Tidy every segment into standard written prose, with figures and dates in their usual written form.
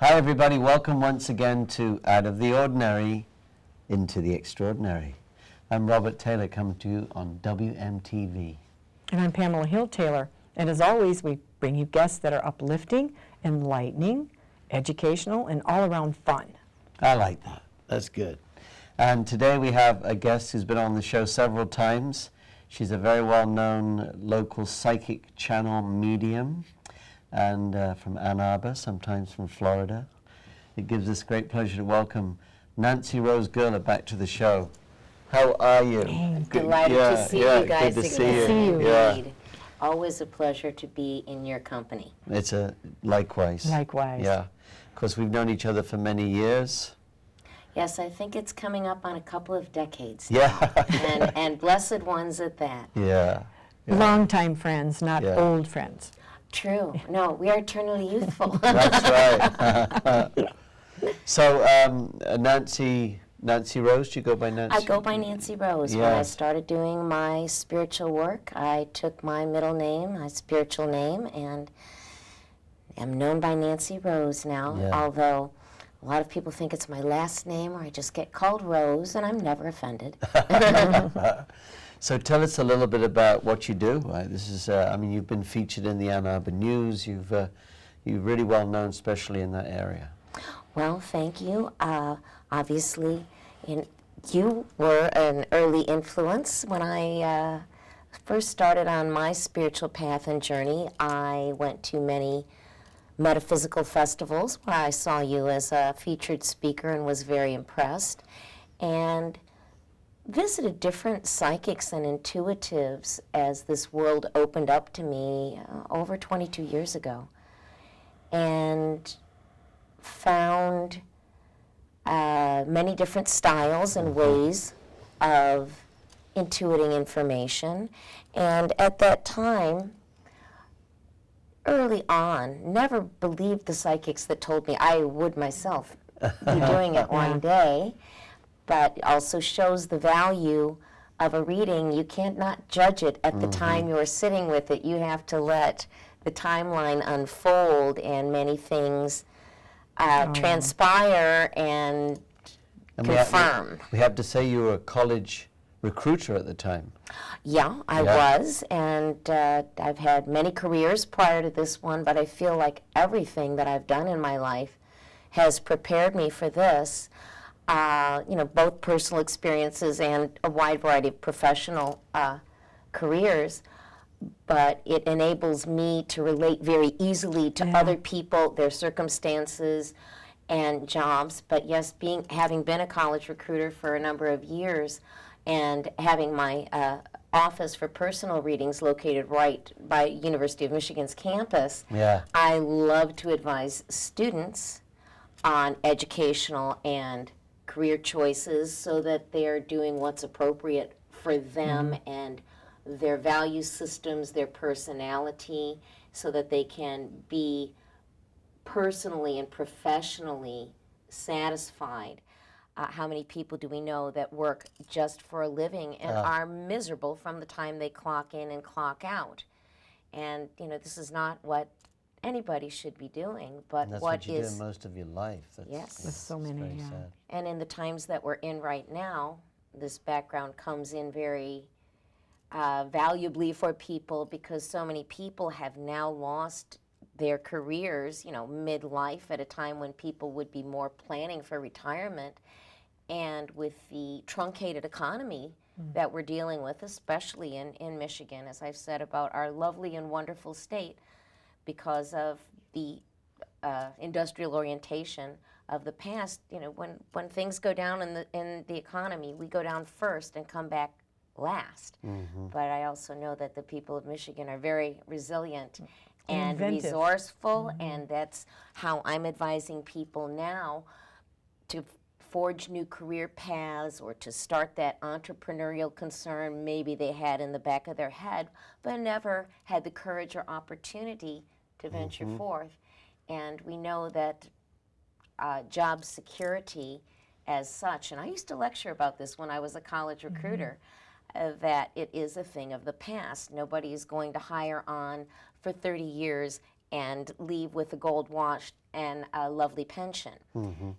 Hi everybody, welcome once again to Out of the Ordinary into the Extraordinary. I'm Robert Taylor, coming to you on WMTV. And I'm Pamela Hill Taylor. And as always, we bring you guests that are uplifting, enlightening, educational, and all around fun. I like that. That's good. And today we have a guest who's been on the show several times. She's a very well-known local psychic channel medium, and from Ann Arbor, sometimes from Florida. It gives us great pleasure to welcome Nanci Rose Gerler back to the show. How are you? Delighted to see you guys good to again. see you. Indeed. Always a pleasure to be in your company. It's a likewise. Likewise. Yeah. Of course, we've known each other for many years. Yes, I think it's coming up on a couple of decades Yeah. now, and blessed ones at that. Yeah. Longtime friends, not Yeah. old friends. True. No, we are eternally youthful. That's right. So, Nanci Rose, do you go by Nanci? I go by Nanci Rose. When I Yes. started doing my spiritual work, I took my middle name, my spiritual name, and am known by Nanci Rose now, Yeah. although a lot of people think it's my last name, or I just get called Rose, and I'm never offended. So tell us a little bit about what you do. This is, I mean, you've been featured in the Ann Arbor News. You're really well known, especially in that area. Well, thank you. Obviously, you were an early influence. When I first started on my spiritual path and journey, I went to many metaphysical festivals where I saw you as a featured speaker and was very impressed, and visited different psychics and intuitives as this world opened up to me over 22 years ago, and found many different styles and ways of intuiting information. And at that time, early on, never believed the psychics that told me I would myself be doing it one day, but also shows the value of a reading. You can't not judge it at the time you're sitting with it. You have to let the timeline unfold and many things transpire and confirm. We have to say you were a college recruiter at the time. Yeah, I was, and I've had many careers prior to this one, but I feel like everything that I've done in my life has prepared me for this. Both personal experiences and a wide variety of professional careers, but it enables me to relate very easily to other people, their circumstances, and jobs. But yes, having been a college recruiter for a number of years and having my office for personal readings located right by University of Michigan's campus, I love to advise students on educational and career choices so that they're doing what's appropriate for them and their value systems, their personality, so that they can be personally and professionally satisfied. How many people do we know that work just for a living and are miserable from the time they clock in and clock out? And, this is not what anybody should be doing, but And that's what you is do most of your life. Yes. There's so many, very sad. And in the times that we're in right now, this background comes in very valuably for people, because so many people have now lost their careers, midlife, at a time when people would be more planning for retirement. And with the truncated economy that we're dealing with, especially in Michigan, as I've said about our lovely and wonderful state, because of the industrial orientation of the past, when things go down in the economy, we go down first and come back last. But I also know that the people of Michigan are very resilient and inventive. Resourceful, and that's how I'm advising people now to forge new career paths or to start that entrepreneurial concern maybe they had in the back of their head, but never had the courage or opportunity to venture forth. And we know that job security as such, and I used to lecture about this when I was a college recruiter, that it is a thing of the past. Nobody is going to hire on for 30 years and leave with a gold watch and a lovely pension.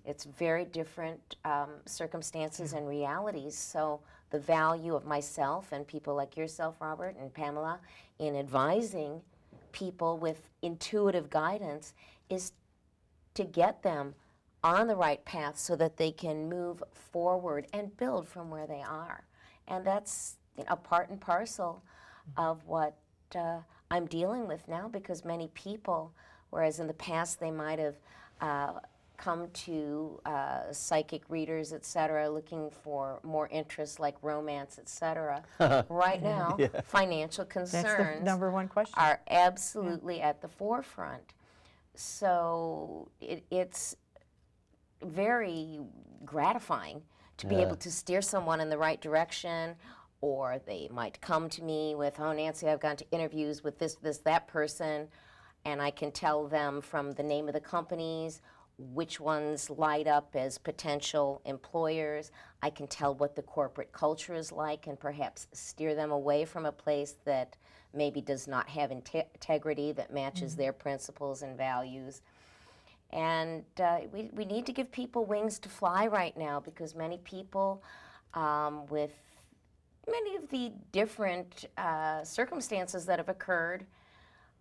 It's very different circumstances and realities. So the value of myself and people like yourself, Robert, and Pamela, in advising people with intuitive guidance is to get them on the right path so that they can move forward and build from where they are. And that's a part and parcel of what I'm dealing with now, because many people, whereas in the past they might have come to psychic readers, etc., looking for more interests like romance, etc., right now, financial concerns That's the number one question. are absolutely at the forefront. So it's very gratifying to be able to steer someone in the right direction, or they might come to me with, oh, Nanci, I've gone to interviews with this, that person, and I can tell them from the name of the companies which ones light up as potential employers. I can tell what the corporate culture is like and perhaps steer them away from a place that maybe does not have integrity that matches their principles and values. And we need to give people wings to fly right now, because many people with many of the different circumstances that have occurred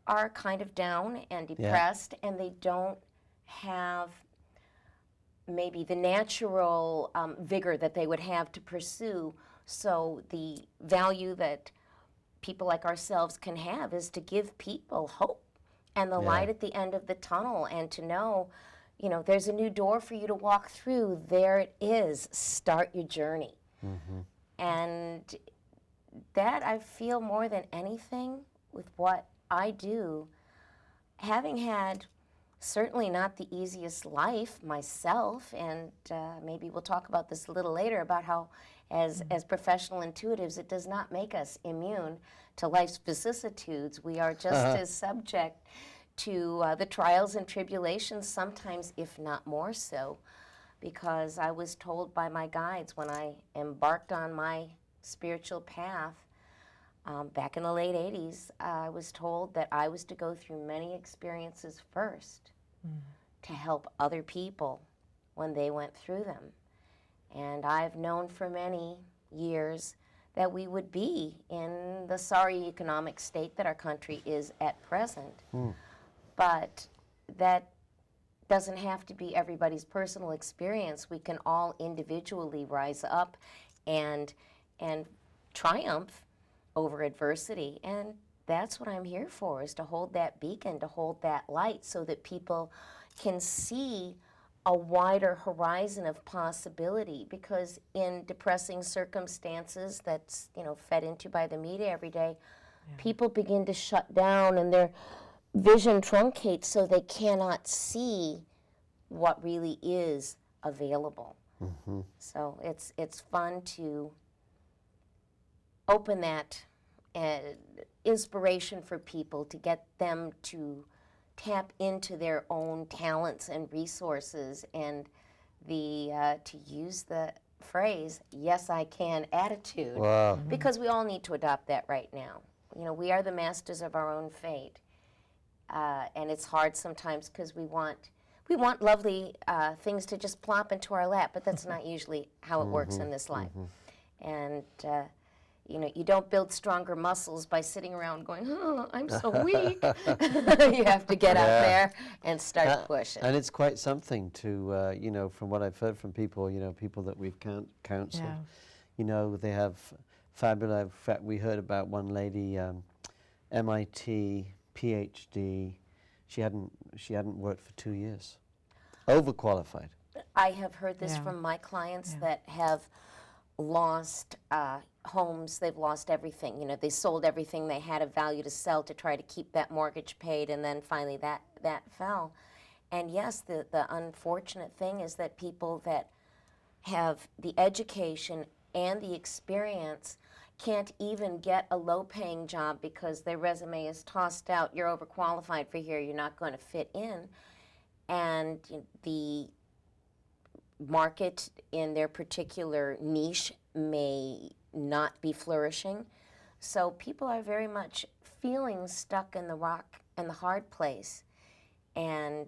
are kind of down and depressed, and they don't have maybe the natural vigor that they would have to pursue. So the value that people like ourselves can have is to give people hope and the light at the end of the tunnel, and to know, there's a new door for you to walk through. There it is. Start your journey. And that, I feel, more than anything with what I do, having had certainly not the easiest life myself, and maybe we'll talk about this a little later about how as professional intuitives, it does not make us immune to life's vicissitudes. We are just as subject to the trials and tribulations, sometimes if not more so, because I was told by my guides when I embarked on my spiritual path back in the late 80s, I was told that I was to go through many experiences first to help other people when they went through them. And I've known for many years that we would be in the sorry economic state that our country is at present. But that doesn't have to be everybody's personal experience. We can all individually rise up and triumph over adversity. And that's what I'm here for, is to hold that beacon, to hold that light, so that people can see a wider horizon of possibility. Because in depressing circumstances that's fed into by the media every day, people begin to shut down and their vision truncates, so they cannot see what really is available. So it's fun to open that inspiration for people, to get them to tap into their own talents and resources, and to use the phrase, yes I can attitude. Wow. Because we all need to adopt that right now. We are the masters of our own fate. And it's hard sometimes, because we want lovely things to just plop into our lap, but that's not usually how it works in this life. And you don't build stronger muscles by sitting around going, oh, I'm so weak. You have to get out there and start pushing. And it's quite something to, from what I've heard from people, people that we've counseled, they have fabulous, in fact, we heard about one lady, MIT, PhD, she hadn't worked for 2 years, overqualified. I have heard this from my clients that have lost homes, they've lost everything. They sold everything they had of value to sell to try to keep that mortgage paid, and then finally that fell. And yes, the unfortunate thing is that people that have the education and the experience can't even get a low-paying job because their resume is tossed out. You're overqualified for here. You're not going to fit in. And the market in their particular niche may not be flourishing. So people are very much feeling stuck in the rock and the hard place. And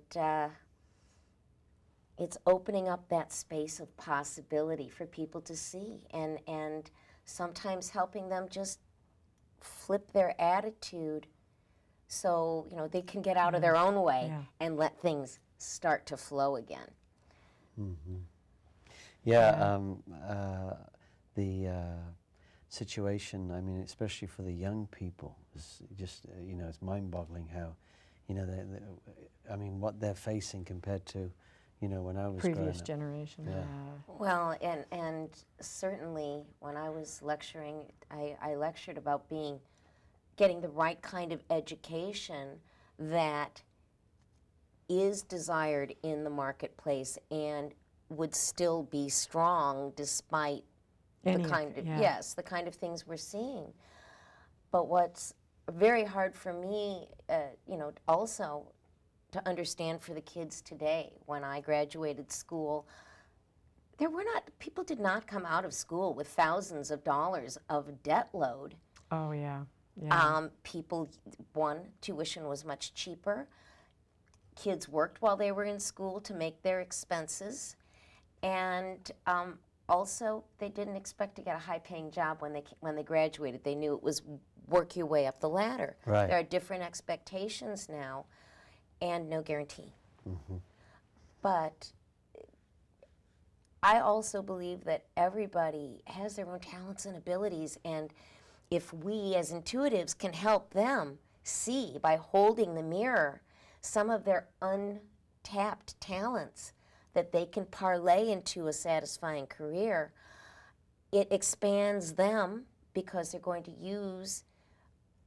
it's opening up that space of possibility for people to see, and sometimes helping them just flip their attitude so they can get out of their own way and let things start to flow again. Yeah, the situation, I mean, especially for the young people, is just, it's mind-boggling how, I mean, what they're facing compared to, when I was growing Previous up. generation. Yeah. Well, and certainly when I was lecturing, I lectured about getting the right kind of education that is desired in the marketplace and would still be strong despite the kind of the kind of things we're seeing. But what's very hard for me, also to understand for the kids today, when I graduated school, people did not come out of school with thousands of dollars of debt load. Oh, yeah. Tuition was much cheaper. Kids worked while they were in school to make their expenses. And also, they didn't expect to get a high-paying job when they graduated. They knew it was work your way up the ladder. Right. There are different expectations now, and no guarantee. But I also believe that everybody has their own talents and abilities, and if we as intuitives can help them see by holding the mirror some of their untapped talents that they can parlay into a satisfying career, it expands them because they're going to use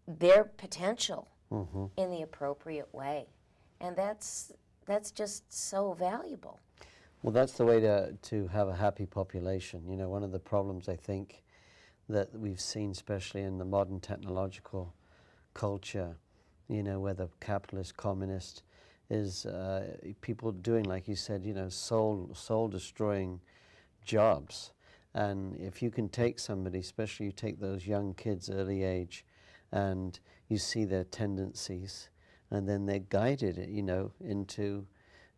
their potential in the appropriate way. And that's just so valuable. Well, that's the way to have a happy population. One of the problems, I think, that we've seen, especially in the modern technological culture, whether capitalist, communist, is people doing, like you said, soul-destroying jobs. And if you can take somebody, especially you take those young kids early age, and you see their tendencies, and then they're guided, into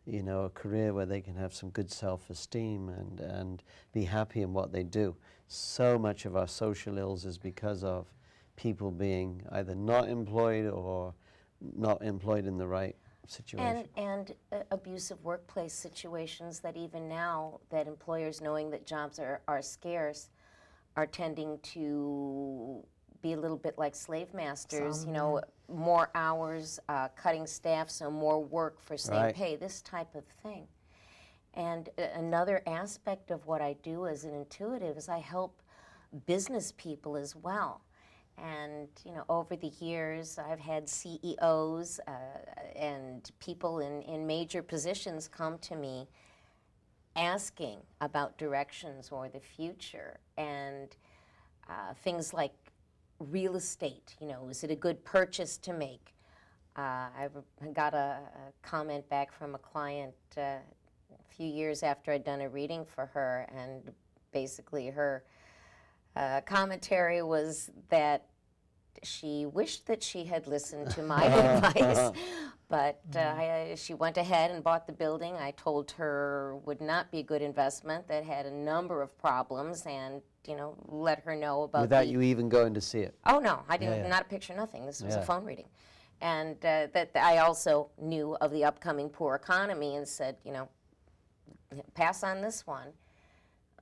a career where they can have some good self-esteem and be happy in what they do. So much of our social ills is because of people being either not employed or not employed in the right situation. And abusive workplace situations that even now, that employers, knowing that jobs are scarce, are tending to be a little bit like slave masters, more hours, cutting staff, so more work for same pay, this type of thing. And another aspect of what I do as an intuitive is I help business people as well. And over the years, I've had CEOs and people in major positions come to me asking about directions or the future, and things like real estate. Is it a good purchase to make? I got a comment back from a client a few years after I'd done a reading for her, and basically her commentary was that she wished that she had listened to my advice, but she went ahead and bought the building. I told her would not be a good investment, that had a number of problems, and let her know about without you even going to see it. Oh no, I didn't. Not a picture, nothing. This was a phone reading, and that I also knew of the upcoming poor economy and said, pass on this one.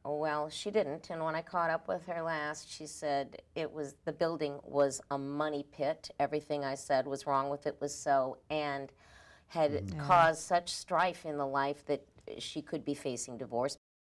Well, she didn't, and when I caught up with her last, she said the building was a money pit. Everything I said was wrong with it was so, and had caused such strife in the life that she could be facing divorce